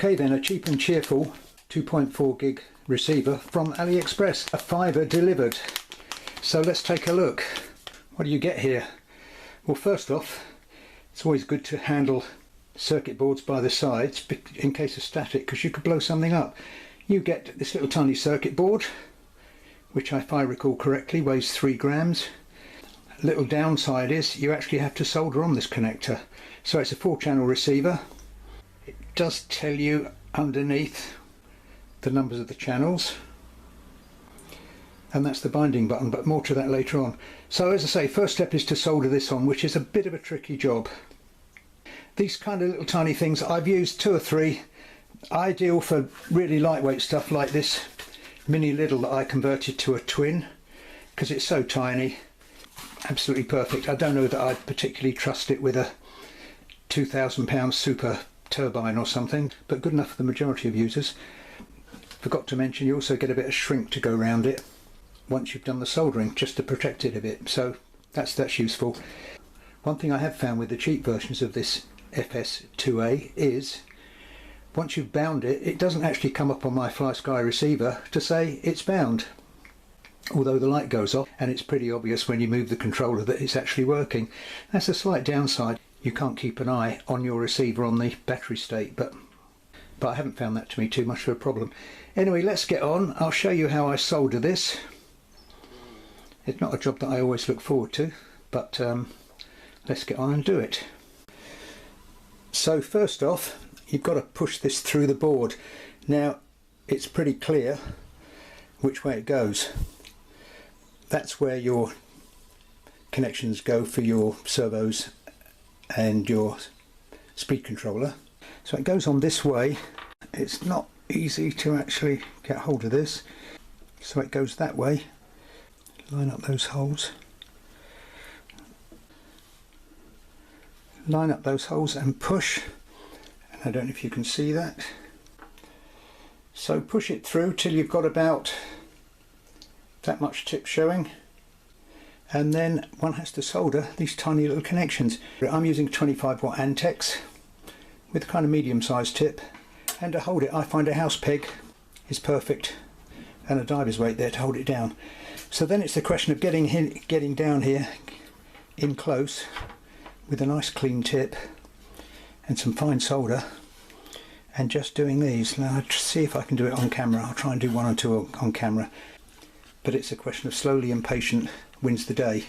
Okay then, a cheap and cheerful 2.4 gig receiver from AliExpress, a fiver delivered. So let's take a look. What do you get here? Well, first off, it's always good to handle circuit boards by the sides in case of static, because you could blow something up. You get this little tiny circuit board, which if I recall correctly weighs 3 grams. Little downside is you actually have to solder on this connector. So it's a 4-channel receiver. It does tell you underneath the numbers of the channels, and that's the binding button, but more to that later on. So as I say, first step is to solder this on, which is a bit of a tricky job. These kind of little tiny things, I've used 2 or 3, ideal for really lightweight stuff like this mini Lidl that I converted to a twin, because it's so tiny. Absolutely perfect. I don't know that I'd particularly trust it with a £2,000 super turbine or something, but good enough for the majority of users. Forgot to mention you also get a bit of shrink to go around it once you've done the soldering, just to protect it a bit, so that's useful. One thing I have found with the cheap versions of this FS2A is once you've bound it, it doesn't actually come up on my FlySky receiver to say it's bound, although the light goes off and it's pretty obvious when you move the controller that it's actually working. That's a slight downside. You can't keep an eye on your receiver on the battery state, but I haven't found that to be too much of a problem. Anyway, let's get on. I'll show you how I solder this. It's not a job that I always look forward to, but let's get on and do it. So first off, you've got to push this through the board. Now it's pretty clear which way it goes. That's where your connections go for your servos and your speed controller. So it goes on this way. It's not easy to actually get hold of this, so it goes that way. Line up those holes. Line up those holes and push. And I don't know if you can see that. So push it through till you've got about that much tip showing, and then one has to solder these tiny little connections. I'm using 25 watt Antex with a kind of medium-sized tip, and to hold it I find a house peg is perfect, and a diver's weight there to hold it down. So then it's the question of getting down here in close with a nice clean tip and some fine solder, and just doing these. Now I'll see if I can do it on camera. I'll try and do 1 or 2 on camera, but it's a question of slowly and patient wins the day.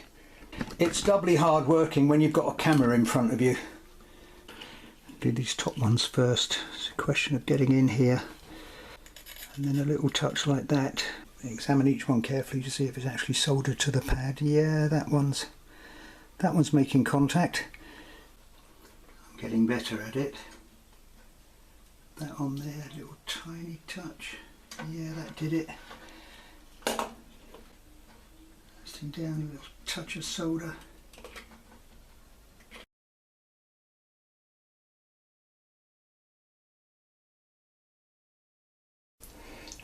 It's doubly hard working when you've got a camera in front of you. Do these top ones first. It's a question of getting in here, and then a little touch like that. Examine each one carefully to see if it's actually soldered to the pad. Yeah, that one's making contact. I'm getting better at it. That on there, little tiny touch. Yeah, that did it. Resting down, a little touch of solder.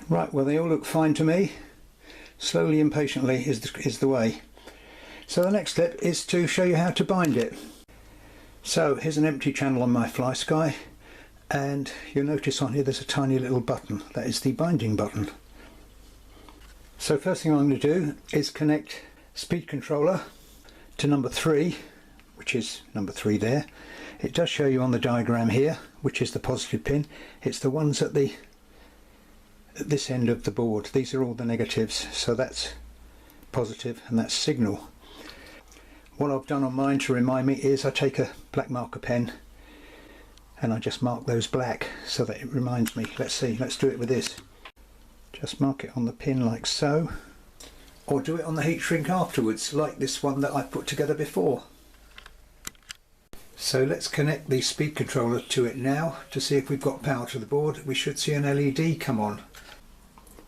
Right, well they all look fine to me. Slowly and patiently is the way. So the next step is to show you how to bind it. So here's an empty channel on my FlySky, and you'll notice on here there's a tiny little button. That is the binding button. So first thing I'm going to do is connect speed controller to number 3, which is number 3 there. It does show you on the diagram here which is the positive pin. It's the ones at this end of the board. These are all the negatives, so that's positive and that's signal. What I've done on mine to remind me is I take a black marker pen and I just mark those black so that it reminds me. Let's see, let's do it with this. Just mark it on the pin like so, or do it on the heat shrink afterwards like this one that I put together before. So let's connect the speed controller to it now to see if we've got power to the board. We should see an LED come on.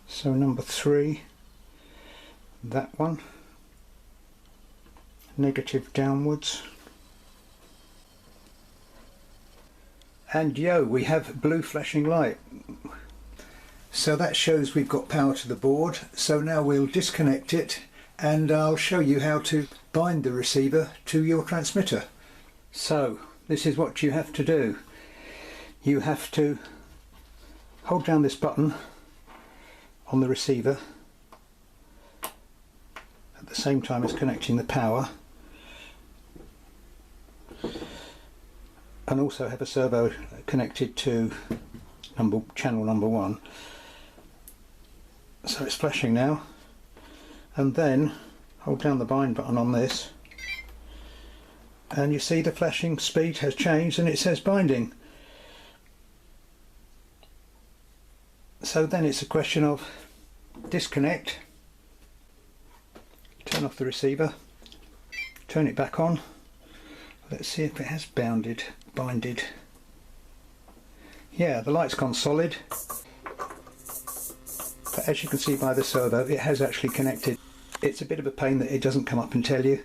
So number 3, that one, negative downwards, and yo, we have blue flashing light. So that shows we've got power to the board. So now we'll disconnect it and I'll show you how to bind the receiver to your transmitter. So this is what you have to do. You have to hold down this button on the receiver at the same time as connecting the power, and also have a servo connected to channel number 1. So it's flashing now, and then hold down the bind button on this and you see the flashing speed has changed and it says binding. So then it's a question of disconnect, turn off the receiver, turn it back on. Let's see if it has binded. Yeah, the light's gone solid, but as you can see by the servo, it has actually connected. It's a bit of a pain that it doesn't come up and tell you,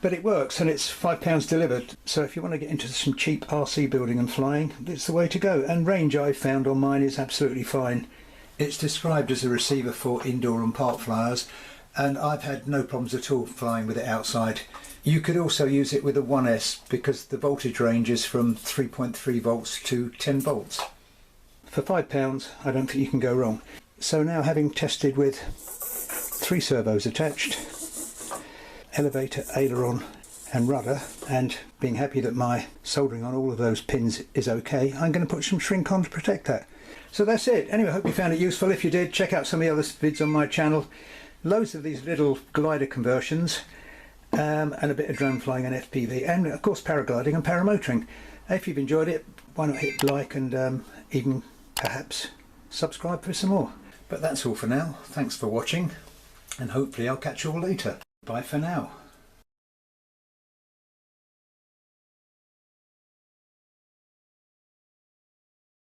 but it works, and it's £5 delivered. So if you want to get into some cheap RC building and flying, it's the way to go. And range I've found on mine is absolutely fine. It's described as a receiver for indoor and park flyers, and I've had no problems at all flying with it outside. You could also use it with a 1S because the voltage range is from 3.3 volts to 10 volts. For £5, I don't think you can go wrong. So now, having tested with 3 servos attached, elevator, aileron and rudder, and being happy that my soldering on all of those pins is okay, I'm going to put some shrink on to protect that. So that's it. Anyway, I hope you found it useful. If you did, check out some of the other vids on my channel. Loads of these little glider conversions, and a bit of drone flying and FPV, and of course paragliding and paramotoring. If you've enjoyed it, why not hit like and even perhaps subscribe for some more. But that's all for now. Thanks for watching, and hopefully I'll catch you all later. Bye for now.